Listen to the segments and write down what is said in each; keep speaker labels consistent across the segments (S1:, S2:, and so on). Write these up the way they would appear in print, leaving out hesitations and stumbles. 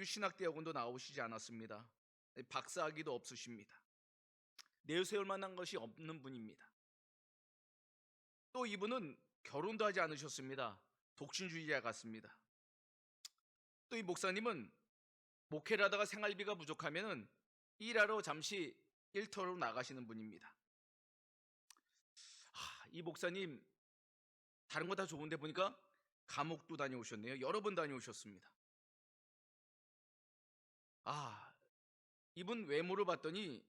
S1: 신학대학원도 나오시지 않았습니다. 박사학위도 없으십니다. 내세울 만한 것이 없는 분입니다. 또 이분은 결혼도 하지 않으셨습니다. 독신주의자 같습니다. 또 이 목사님은 목회를 하다가 생활비가 부족하면 일하러 잠시 일터로 나가시는 분입니다. 이 목사님 다른 거 다 좋은데 보니까 감옥도 다녀오셨네요. 여러 번 다녀오셨습니다. 이분 외모를 봤더니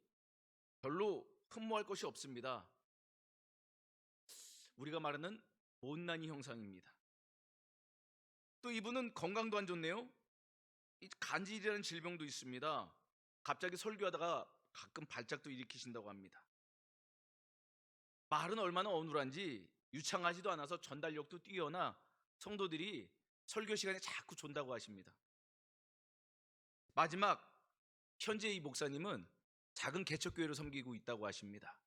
S1: 별로 흠모할 것이 없습니다. 우리가 말하는 못난이 형상입니다. 또 이분은 건강도 안 좋네요. 간질이라는 질병도 있습니다. 갑자기 설교하다가 가끔 발작도 일으키신다고 합니다. 말은 얼마나 어눌한지 유창하지도 않아서 전달력도 뛰어나 성도들이 설교 시간에 자꾸 존다고 하십니다. 마지막 현재 이 목사님은 작은 개척교회로 섬기고 있다고 하십니다.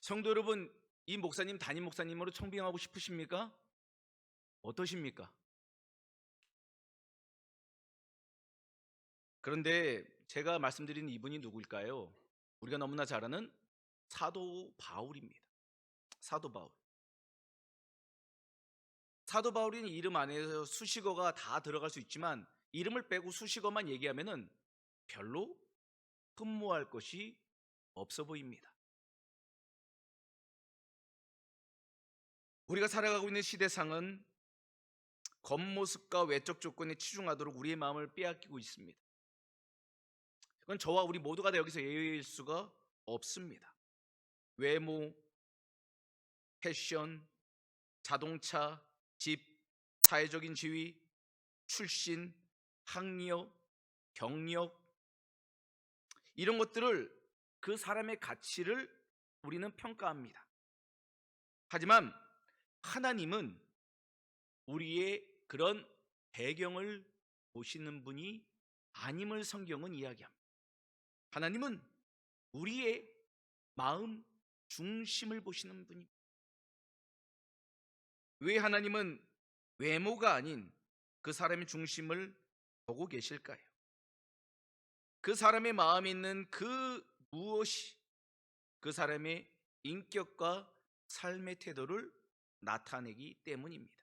S1: 성도 여러분, 이 목사님 담임 목사님으로 청빙하고 싶으십니까? 어떠십니까? 그런데 제가 말씀드리는 이분이 누구일까요? 우리가 너무나 잘 아는 사도 바울입니다. 사도 바울. 사도 바울인 이름 안에서 수식어가 다 들어갈 수 있지만 이름을 빼고 수식어만 얘기하면은 별로 흠모할 것이 없어 보입니다. 우리가 살아가고 있는 시대상은 겉모습과 외적 조건에 치중하도록 우리의 마음을 빼앗기고 있습니다. 그건 저와 우리 모두가 다 여기서 예외일 수가 없습니다. 외모, 패션, 자동차, 집, 사회적인 지위, 출신, 학력, 경력, 이런 것들을 그 사람의 가치를 우리는 평가합니다. 하지만 하나님은 우리의 그런 배경을 보시는 분이 아님을 성경은 이야기합니다. 하나님은 우리의 마음 중심을 보시는 분입니다. 왜 하나님은 외모가 아닌 그 사람의 중심을 보고 계실까요? 그 사람의 마음에 있는 그 무엇이 그 사람의 인격과 삶의 태도를 나타내기 때문입니다.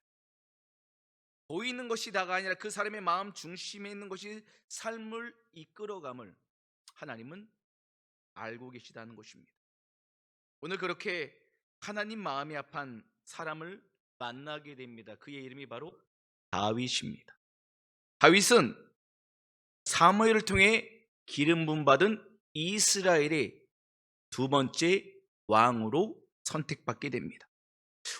S1: 보이는 것이 다가 아니라 그 사람의 마음 중심에 있는 것이 삶을 이끌어감을 하나님은 알고 계시다는 것입니다. 오늘 그렇게 하나님 마음이 합한 사람을 만나게 됩니다. 그의 이름이 바로 다윗입니다. 다윗은 사무엘을 통해 기름 부음 받은 이스라엘의 두 번째 왕으로 선택받게 됩니다.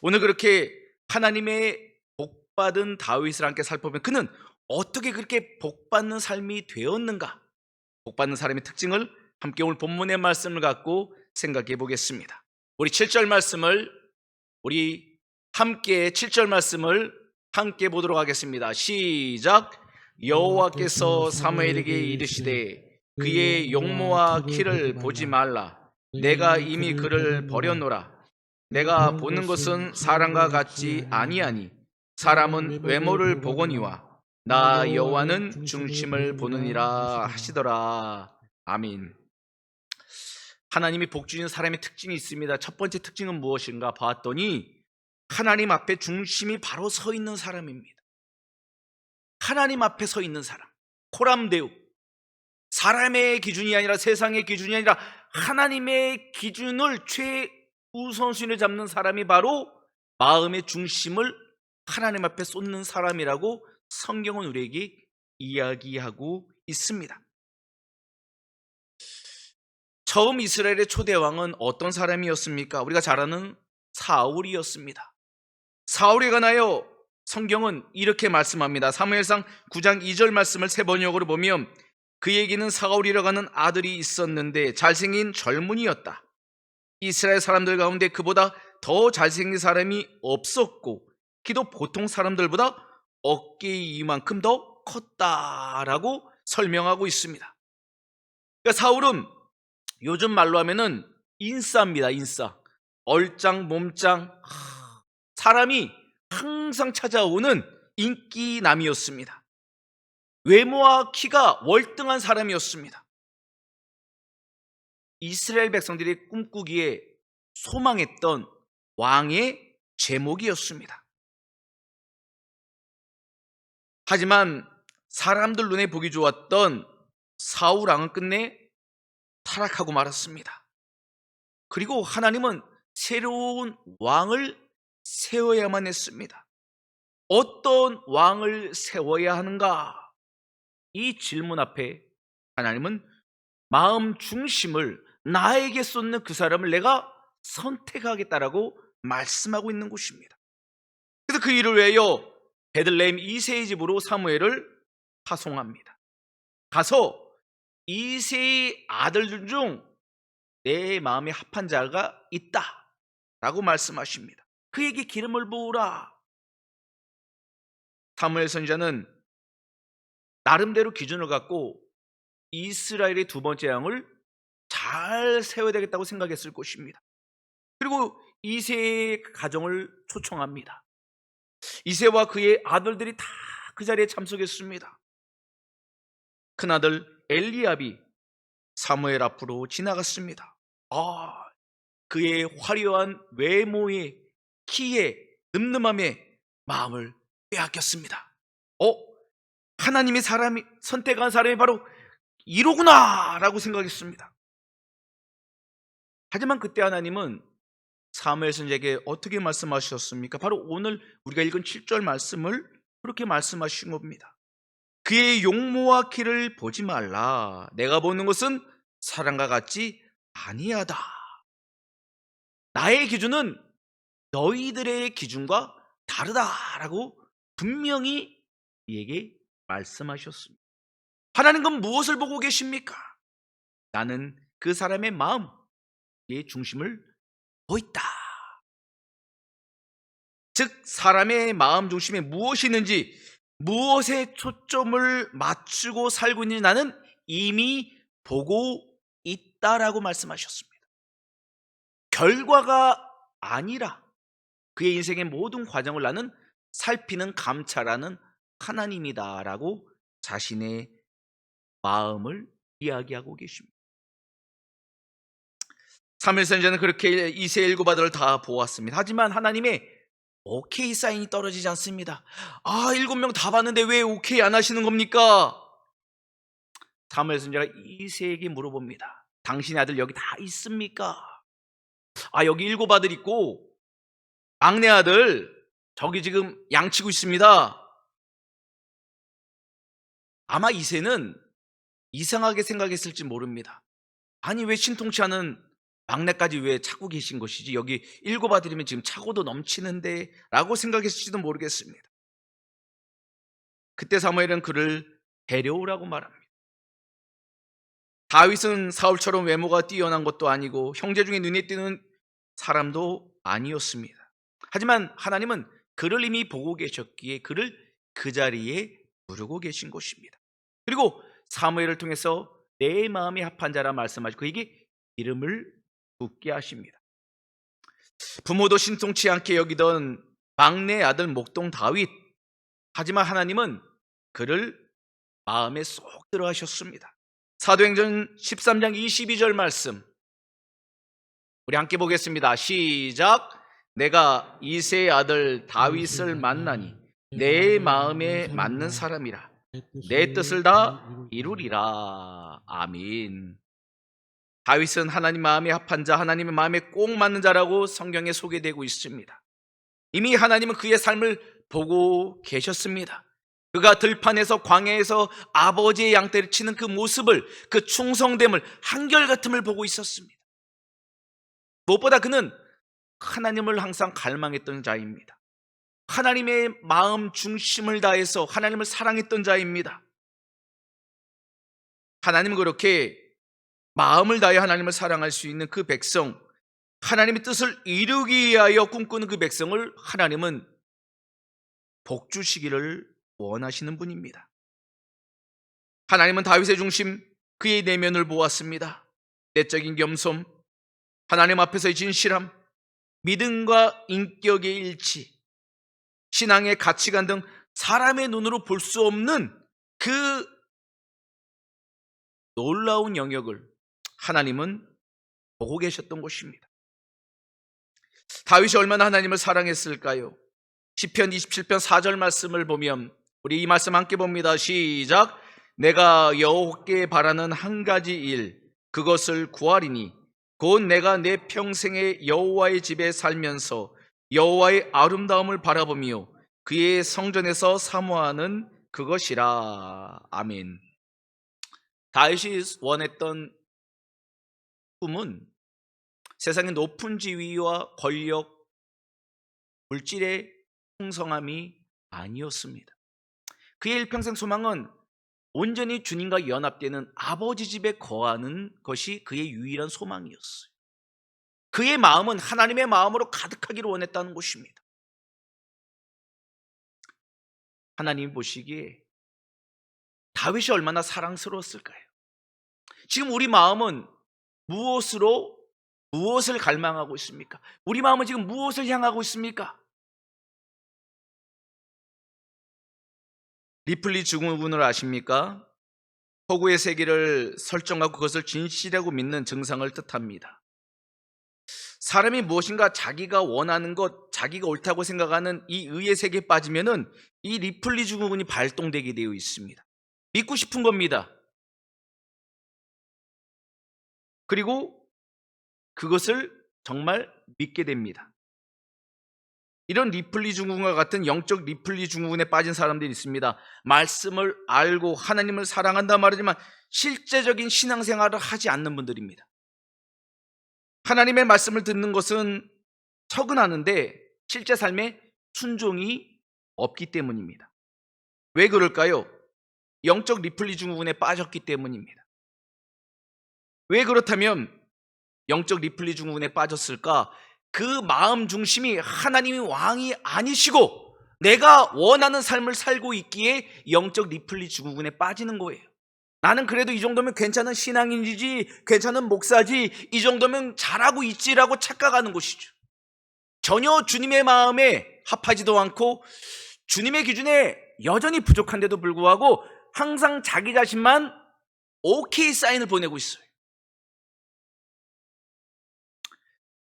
S1: 오늘 그렇게 하나님의 복받은 다윗을 함께 살펴보면 그는 어떻게 그렇게 복받는 삶이 되었는가? 복받는 사람의 특징을 함께 오늘 본문의 말씀을 갖고 생각해 보겠습니다. 우리 7절 말씀을 함께 보도록 하겠습니다. 시작. 여호와께서 사무엘에게 이르시되 그의 용모와 키를 보지 말라. 내가 이미 그를 버렸노라. 내가 보는 것은 사람과 같지 아니하니 사람은 외모를 보거니와 나 여호와는 중심을 보느니라 하시더라. 아멘. 하나님이 복 주신 사람의 특징이 있습니다. 첫 번째 특징은 무엇인가 봤더니 하나님 앞에 중심이 바로 서 있는 사람입니다. 하나님 앞에 서 있는 사람, 코람데우. 사람의 기준이 아니라 세상의 기준이 아니라 하나님의 기준을 최우선순위를 잡는 사람이 바로 마음의 중심을 하나님 앞에 쏟는 사람이라고 성경은 우리에게 이야기하고 있습니다. 처음 이스라엘의 초대왕은 어떤 사람이었습니까? 우리가 잘 아는 사울이었습니다. 사울에 관하여 성경은 이렇게 말씀합니다. 사무엘상 9장 2절 말씀을 새 번역으로 보면 그에게는 사울이라고 하는 아들이 있었는데 잘생긴 젊은이였다. 이스라엘 사람들 가운데 그보다 더 잘생긴 사람이 없었고 키도 보통 사람들보다 어깨 이만큼 더 컸다라고 설명하고 있습니다. 그러니까 사울은 요즘 말로 하면은 인싸입니다. 인싸. 얼짱 몸짱, 사람이 항상 찾아오는 인기남이었습니다. 외모와 키가 월등한 사람이었습니다. 이스라엘 백성들이 꿈꾸기에 소망했던 왕의 제목이었습니다. 하지만 사람들 눈에 보기 좋았던 사울 왕은 끝내 타락하고 말았습니다. 그리고 하나님은 새로운 왕을 세워야만 했습니다. 어떤 왕을 세워야 하는가? 이 질문 앞에 하나님은 마음 중심을 나에게 쏟는 그 사람을 내가 선택하겠다라고 말씀하고 있는 것입니다. 그래서 그 일을 위하여 베들레헴 이새의 집으로 사무엘을 파송합니다. 가서 이새의 아들들 중 내 마음에 합한 자가 있다 라고 말씀하십니다. 그에게 기름을 부으라. 사무엘 선지자는 나름대로 기준을 갖고 이스라엘의 두 번째 왕을 잘 세워야 되겠다고 생각했을 것입니다. 그리고 이새의 가정을 초청합니다. 이새와 그의 아들들이 다 그 자리에 참석했습니다. 큰아들 엘리압이 사무엘 앞으로 지나갔습니다. 그의 화려한 외모에, 키에, 늠름함에 마음을 빼앗겼습니다. 하나님의 사람이 선택한 사람이 바로 이로구나 라고 생각했습니다. 하지만 그때 하나님은 사무엘 선지자에게 어떻게 말씀하셨습니까? 바로 오늘 우리가 읽은 7절 말씀을 그렇게 말씀하신 겁니다. 그의 용모와 키를 보지 말라. 내가 보는 것은 사람과 같지 아니하다. 나의 기준은 너희들의 기준과 다르다라고 분명히 이에게 말씀하셨습니다. 하나님은 무엇을 보고 계십니까? 나는 그 사람의 마음의 중심을 보고 있다. 즉 사람의 마음 중심에 무엇이 있는지, 무엇에 초점을 맞추고 살고 있는지 나는 이미 보고 있다라고 말씀하셨습니다. 결과가 아니라 그의 인생의 모든 과정을 나는 살피는, 감찰하는 하나님이다라고 자신의 마음을 이야기하고 계십니다. 사무엘 선지자는 그렇게 이새의 일곱 아들을 다 보았습니다. 하지만 하나님의 오케이 사인이 떨어지지 않습니다. 7명 다 봤는데 왜 오케이 안 하시는 겁니까? 사무엘 선지자가 이새에게 물어봅니다. 당신의 아들 여기 다 있습니까? 여기 7 아들 있고 막내 아들 저기 지금 양치고 있습니다. 아마 이새는 이상하게 생각했을지 모릅니다. 아니 왜 신통치 않은 막내까지 왜 찾고 계신 것이지? 여기 7 아들이면 지금 차고도 넘치는데 라고 생각했을지도 모르겠습니다. 그때 사무엘은 그를 데려오라고 말합니다. 다윗은 사울처럼 외모가 뛰어난 것도 아니고 형제 중에 눈에 띄는 사람도 아니었습니다. 하지만 하나님은 그를 이미 보고 계셨기에 그를 그 자리에 부르고 계신 것입니다. 그리고 사무엘을 통해서 내 마음에 합한 자라 말씀하시고 그에게 이름을 붙게 하십니다. 부모도 신통치 않게 여기던 막내 아들 목동 다윗, 하지만 하나님은 그를 마음에 쏙 들어하셨습니다. 사도행전 13장 22절 말씀 우리 함께 보겠습니다. 시작. 내가 이새의 아들 다윗을 만나니 내 마음에 맞는 사람이라 내 뜻을 다 이루리라. 아멘. 다윗은 하나님 마음에 합한 자, 하나님의 마음에 꼭 맞는 자라고 성경에 소개되고 있습니다. 이미 하나님은 그의 삶을 보고 계셨습니다. 그가 들판에서 광야에서 아버지의 양떼를 치는 그 모습을, 그 충성됨을, 한결같음을 보고 있었습니다. 무엇보다 그는 하나님을 항상 갈망했던 자입니다. 하나님의 마음 중심을 다해서 하나님을 사랑했던 자입니다. 하나님은 그렇게 마음을 다해 하나님을 사랑할 수 있는 그 백성, 하나님의 뜻을 이루기 위하여 꿈꾸는 그 백성을 하나님은 복 주시기를 원하시는 분입니다. 하나님은 다윗의 중심, 그의 내면을 보았습니다. 내적인 겸손, 하나님 앞에서의 진실함, 믿음과 인격의 일치, 신앙의 가치관 등 사람의 눈으로 볼 수 없는 그 놀라운 영역을 하나님은 보고 계셨던 것입니다. 다윗이 얼마나 하나님을 사랑했을까요? 시편 27편 4절 말씀을 보면 우리 이 말씀 함께 봅니다. 시작. 내가 여호와께 바라는 한 가지 일 그것을 구하리니 곧 내가 내 평생에 여호와의 집에 살면서 여호와의 아름다움을 바라보며 그의 성전에서 사모하는 그것이라. 아멘. 다윗이 원했던 꿈은 세상의 높은 지위와 권력, 물질의 풍성함이 아니었습니다. 그의 일평생 소망은 온전히 주님과 연합되는 아버지 집에 거하는 것이 그의 유일한 소망이었어요. 그의 마음은 하나님의 마음으로 가득하기를 원했다는 것입니다. 하나님이 보시기에 다윗이 얼마나 사랑스러웠을까요? 지금 우리 마음은 무엇을 갈망하고 있습니까? 우리 마음은 지금 무엇을 향하고 있습니까? 리플리 증후군을 아십니까? 허구의 세계를 설정하고 그것을 진실이라고 믿는 증상을 뜻합니다. 사람이 무엇인가 자기가 원하는 것, 자기가 옳다고 생각하는 이 의의 세계에 빠지면은 이 리플리 증후군이 발동되게 되어 있습니다. 믿고 싶은 겁니다. 그리고 그것을 정말 믿게 됩니다. 이런 리플리 증후군과 같은 영적 리플리 증후군에 빠진 사람들이 있습니다. 말씀을 알고 하나님을 사랑한다 말하지만 실제적인 신앙생활을 하지 않는 분들입니다. 하나님의 말씀을 듣는 것은 척은 하는데 실제 삶에 순종이 없기 때문입니다. 왜 그럴까요? 영적 리플리 증후군에 빠졌기 때문입니다. 왜 그렇다면 영적 리플리 증후군에 빠졌을까? 그 마음 중심이 하나님이 왕이 아니시고 내가 원하는 삶을 살고 있기에 영적 리플리 증후군에 빠지는 거예요. 나는 그래도 이 정도면 괜찮은 신앙인이지, 괜찮은 목사지, 이 정도면 잘하고 있지라고 착각하는 것이죠. 전혀 주님의 마음에 합하지도 않고 주님의 기준에 여전히 부족한데도 불구하고 항상 자기 자신만 오케이 사인을 보내고 있어요.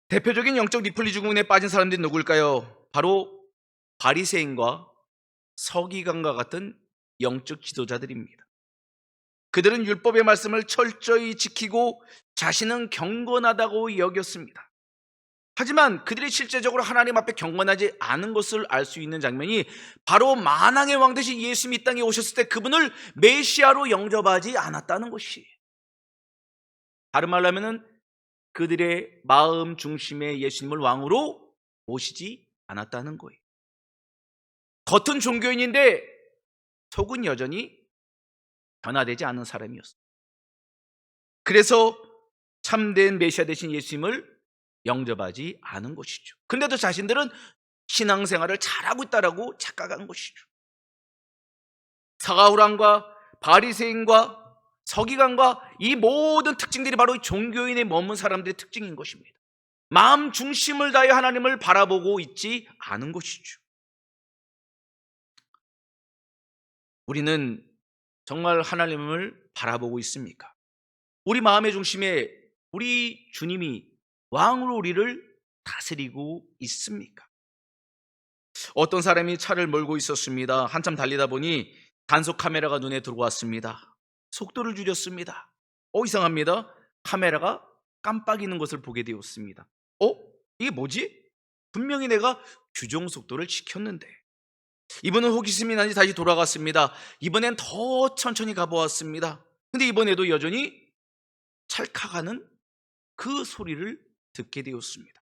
S1: 대표적인 영적 리플리 증후군에 빠진 사람들이 누굴까요? 바로 바리새인과 서기관과 같은 영적 지도자들입니다. 그들은 율법의 말씀을 철저히 지키고 자신은 경건하다고 여겼습니다. 하지만 그들이 실제적으로 하나님 앞에 경건하지 않은 것을 알 수 있는 장면이 바로 만왕의 왕 되신 예수님이 이 땅에 오셨을 때 그분을 메시아로 영접하지 않았다는 것이에요. 다른 말로 하면은 그들의 마음 중심에 예수님을 왕으로 모시지 않았다는 거예요. 겉은 종교인인데 속은 여전히 변화되지 않은 사람이었어요. 그래서 참된 메시아 되신 예수님을 영접하지 않은 것이죠. 그런데도 자신들은 신앙생활을 잘하고 있다라고 착각한 것이죠. 사가후랑과 바리새인과 서기관과 이 모든 특징들이 바로 종교인에 머문 사람들의 특징인 것입니다. 마음 중심을 다해 하나님을 바라보고 있지 않은 것이죠. 우리는 정말 하나님을 바라보고 있습니까? 우리 마음의 중심에 우리 주님이 왕으로 우리를 다스리고 있습니까? 어떤 사람이 차를 몰고 있었습니다. 한참 달리다 보니 단속 카메라가 눈에 들어왔습니다. 속도를 줄였습니다. 이상합니다. 카메라가 깜빡이는 것을 보게 되었습니다. 이게 뭐지? 분명히 내가 규정 속도를 지켰는데. 이번은 호기심이 나니 다시 돌아갔습니다. 이번엔 더 천천히 가보았습니다. 근데 이번에도 여전히 찰칵하는 그 소리를 듣게 되었습니다.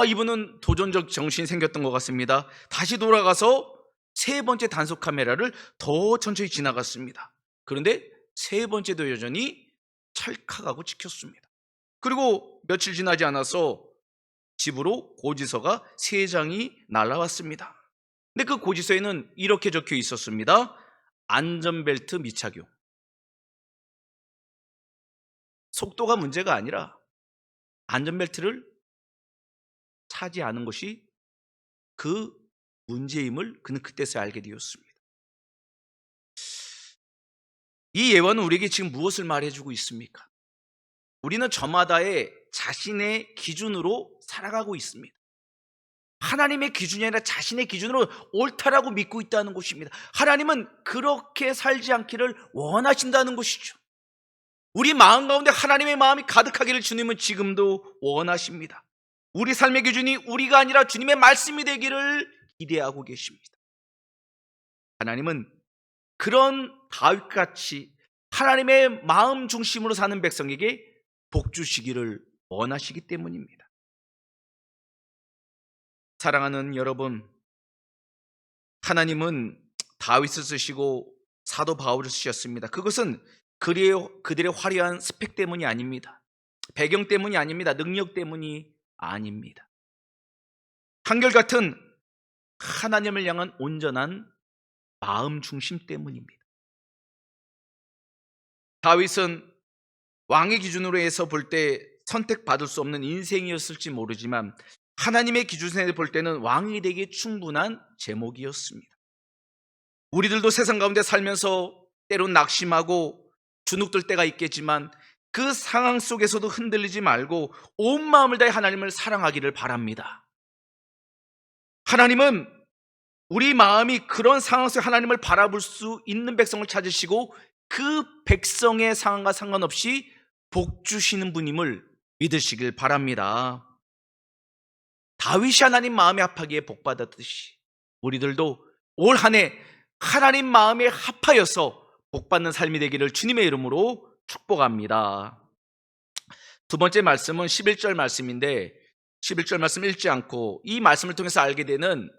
S1: 이분은 도전적 정신이 생겼던 것 같습니다. 다시 돌아가서 세 번째 단속 카메라를 더 천천히 지나갔습니다. 그런데 세 번째도 여전히 찰칵하고 지켰습니다. 그리고 며칠 지나지 않아서 집으로 고지서가 3장이 날라왔습니다. 근데 그 고지서에는 이렇게 적혀 있었습니다. 안전벨트 미착용. 속도가 문제가 아니라 안전벨트를 차지 않은 것이 그 문제임을 그는 그때서야 알게 되었습니다. 이 예언은 우리에게 지금 무엇을 말해주고 있습니까? 우리는 저마다의 자신의 기준으로 살아가고 있습니다. 하나님의 기준이 아니라 자신의 기준으로 옳다라고 믿고 있다는 것입니다. 하나님은 그렇게 살지 않기를 원하신다는 것이죠. 우리 마음 가운데 하나님의 마음이 가득하기를 주님은 지금도 원하십니다. 우리 삶의 기준이 우리가 아니라 주님의 말씀이 되기를 기대하고 계십니다. 하나님은 그런 다윗같이 하나님의 마음 중심으로 사는 백성에게 복 주시기를 원하시기 때문입니다. 사랑하는 여러분, 하나님은 다윗을 쓰시고 사도 바울을 쓰셨습니다. 그것은 그들의 화려한 스펙 때문이 아닙니다. 배경 때문이 아닙니다. 능력 때문이 아닙니다. 한결같은 하나님을 향한 온전한 마음 중심 때문입니다. 다윗은 왕의 기준으로 해서 볼 때 선택받을 수 없는 인생이었을지 모르지만 하나님의 기준에서 볼 때는 왕이 되기에 충분한 제목이었습니다. 우리들도 세상 가운데 살면서 때론 낙심하고 주눅들 때가 있겠지만 그 상황 속에서도 흔들리지 말고 온 마음을 다해 하나님을 사랑하기를 바랍니다. 하나님은 우리 마음이 그런 상황 속에 하나님을 바라볼 수 있는 백성을 찾으시고 그 백성의 상황과 상관없이 복 주시는 분임을 믿으시길 바랍니다. 다윗이 하나님 마음에 합하기에 복 받았듯이 우리들도 올 한 해 하나님 마음에 합하여서 복 받는 삶이 되기를 주님의 이름으로 축복합니다. 두 번째 말씀은 11절 말씀인데 11절 말씀 읽지 않고 이 말씀을 통해서 알게 되는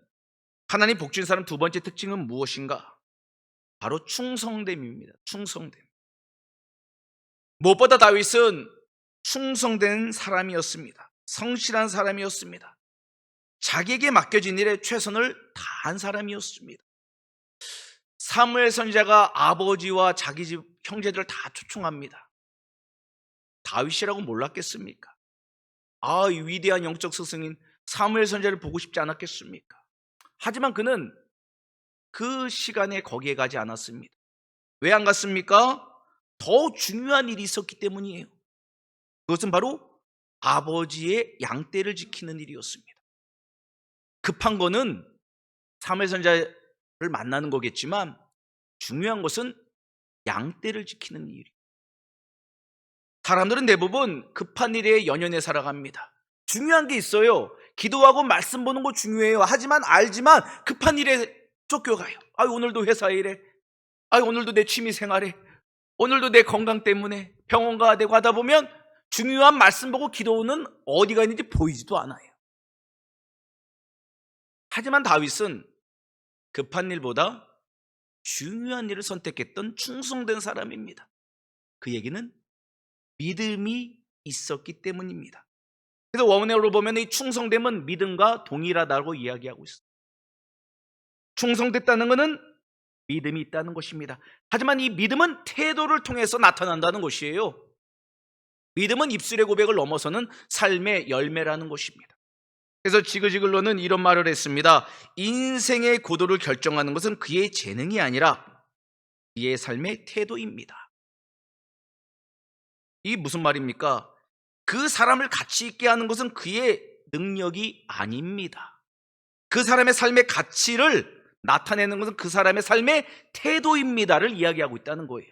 S1: 하나님 복 주신 사람 두 번째 특징은 무엇인가? 바로 충성됨입니다. 충성됨. 무엇보다 다윗은 충성된 사람이었습니다. 성실한 사람이었습니다. 자기에게 맡겨진 일에 최선을 다한 사람이었습니다. 사무엘 선지자가 아버지와 자기 집 형제들을 다 초청합니다. 다윗이라고 몰랐겠습니까? 이 위대한 영적 스승인 사무엘 선지자를 보고 싶지 않았겠습니까? 하지만 그는 그 시간에 거기에 가지 않았습니다. 왜 안 갔습니까? 더 중요한 일이 있었기 때문이에요. 그것은 바로 아버지의 양떼를 지키는 일이었습니다. 급한 거는 사무엘 선지자를 만나는 거겠지만 중요한 것은 양떼를 지키는 일이에요. 사람들은 대부분 급한 일에 연연해 살아갑니다. 중요한 게 있어요. 기도하고 말씀 보는 거 중요해요. 하지만 알지만 급한 일에 쫓겨가요. 오늘도 회사 일에, 오늘도 내 취미 생활에, 오늘도 내 건강 때문에 병원 가야 되고 하다 보면 중요한 말씀 보고 기도는 어디가 있는지 보이지도 않아요. 하지만 다윗은 급한 일보다 중요한 일을 선택했던 충성된 사람입니다. 그 얘기는 믿음이 있었기 때문입니다. 그래서 원어로 보면 이 충성됨은 믿음과 동일하다고 이야기하고 있습니다. 충성됐다는 것은 믿음이 있다는 것입니다. 하지만 이 믿음은 태도를 통해서 나타난다는 것이에요. 믿음은 입술의 고백을 넘어서는 삶의 열매라는 것입니다. 그래서 지그지글로는 이런 말을 했습니다. 인생의 고도를 결정하는 것은 그의 재능이 아니라 그의 삶의 태도입니다. 이게 무슨 말입니까? 그 사람을 가치 있게 하는 것은 그의 능력이 아닙니다. 그 사람의 삶의 가치를 나타내는 것은 그 사람의 삶의 태도입니다를 이야기하고 있다는 거예요.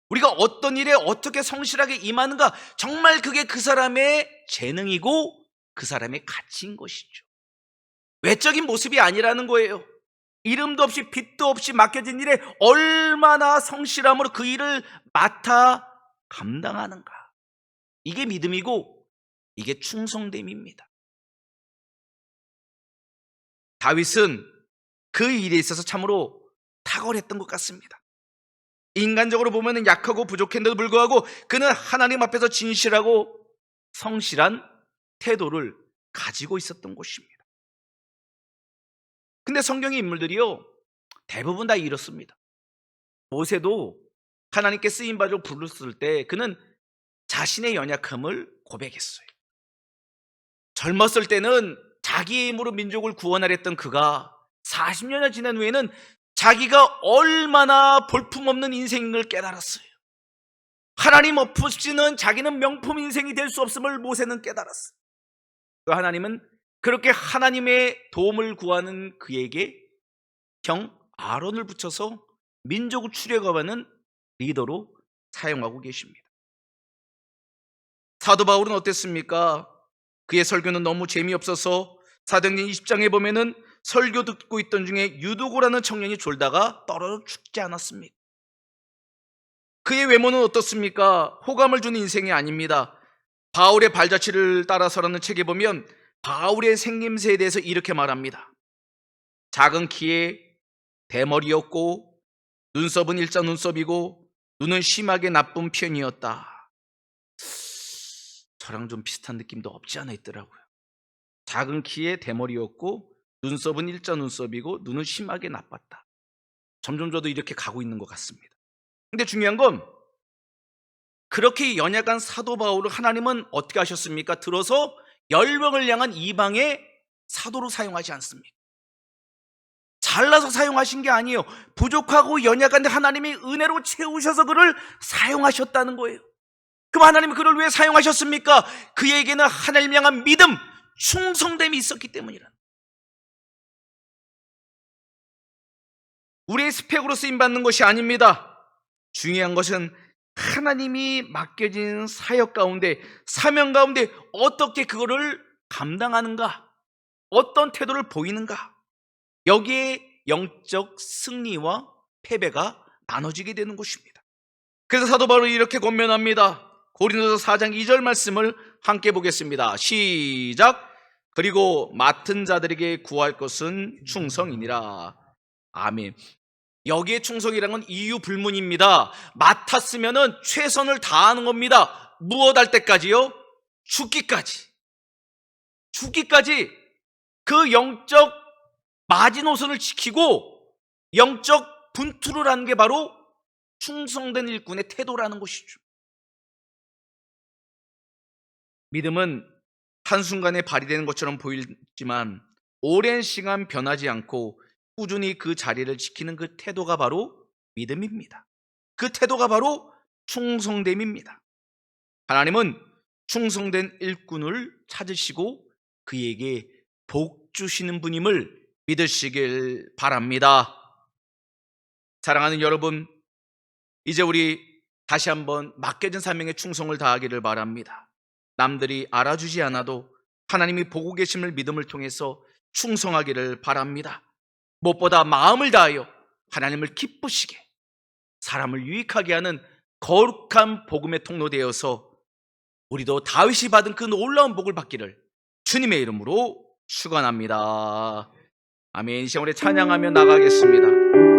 S1: 우리가 어떤 일에 어떻게 성실하게 임하는가, 정말 그게 그 사람의 재능이고 그 사람의 가치인 것이죠. 외적인 모습이 아니라는 거예요. 이름도 없이 빛도 없이 맡겨진 일에 얼마나 성실함으로 그 일을 맡아 감당하는가. 이게 믿음이고 이게 충성됨입니다. 다윗은 그 일에 있어서 참으로 탁월했던 것 같습니다. 인간적으로 보면 약하고 부족했는데도 불구하고 그는 하나님 앞에서 진실하고 성실한 태도를 가지고 있었던 것입니다. 근데 성경의 인물들이요, 대부분 다 이렇습니다. 모세도 하나님께 쓰임받아 부르셨을 때 그는 자신의 연약함을 고백했어요. 젊었을 때는 자기의 힘으로 민족을 구원하려 했던 그가 40년이 지난 후에는 자기가 얼마나 볼품없는 인생인 걸 깨달았어요. 하나님 없이는 자기는 명품 인생이 될 수 없음을 모세는 깨달았어요. 그 하나님은 그렇게 하나님의 도움을 구하는 그에게 형 아론을 붙여서 민족을 출애굽하는 리더로 사용하고 계십니다. 사도 바울은 어땠습니까? 그의 설교는 너무 재미없어서 사도행전 20장에 보면은 설교 듣고 있던 중에 유두고라는 청년이 졸다가 떨어져 죽지 않았습니까? 그의 외모는 어떻습니까? 호감을 주는 인생이 아닙니다. 바울의 발자취를 따라서라는 책에 보면 바울의 생김새에 대해서 이렇게 말합니다. 작은 키에 대머리였고 눈썹은 일자 눈썹이고 눈은 심하게 나쁜 편이었다. 저랑 좀 비슷한 느낌도 없지 않아 있더라고요. 작은 키에 대머리였고 눈썹은 일자 눈썹이고 눈은 심하게 나빴다. 점점 저도 이렇게 가고 있는 것 같습니다. 근데 중요한 건 그렇게 연약한 사도 바울을 하나님은 어떻게 하셨습니까? 들어서 열방을 향한 이방의 사도로 사용하지 않습니까? 잘나서 사용하신 게 아니에요. 부족하고 연약한데 하나님이 은혜로 채우셔서 그를 사용하셨다는 거예요. 그럼 하나님이 그를 왜 사용하셨습니까? 그에게는 하나님 향한 믿음, 충성됨이 있었기 때문이라. 우리의 스펙으로 쓰임받는 것이 아닙니다. 중요한 것은 하나님이 맡겨진 사역 가운데, 사명 가운데 어떻게 그거를 감당하는가, 어떤 태도를 보이는가, 여기에 영적 승리와 패배가 나눠지게 되는 것입니다. 그래서 사도 바울은 이렇게 권면합니다. 고린도서 4장 2절 말씀을 함께 보겠습니다. 시작. 그리고 맡은 자들에게 구할 것은 충성이니라. 아멘. 여기에 충성이라는 건 이유 불문입니다. 맡았으면은 최선을 다하는 겁니다. 무엇 할 때까지요? 죽기까지. 죽기까지 그 영적 마지노선을 지키고 영적 분투를 하는 게 바로 충성된 일꾼의 태도라는 것이죠. 믿음은 한순간에 발휘되는 것처럼 보이지만 오랜 시간 변하지 않고 꾸준히 그 자리를 지키는 그 태도가 바로 믿음입니다. 그 태도가 바로 충성됨입니다. 하나님은 충성된 일꾼을 찾으시고 그에게 복 주시는 분임을 믿으시길 바랍니다. 사랑하는 여러분, 이제 우리 다시 한번 맡겨진 사명에 충성을 다하기를 바랍니다. 남들이 알아주지 않아도 하나님이 보고 계심을 믿음을 통해서 충성하기를 바랍니다. 무엇보다 마음을 다하여 하나님을 기쁘시게 사람을 유익하게 하는 거룩한 복음의 통로 되어서 우리도 다윗이 받은 그 놀라운 복을 받기를 주님의 이름으로 축원합니다. 아멘. 이 시간 우리 찬양하며 나가겠습니다.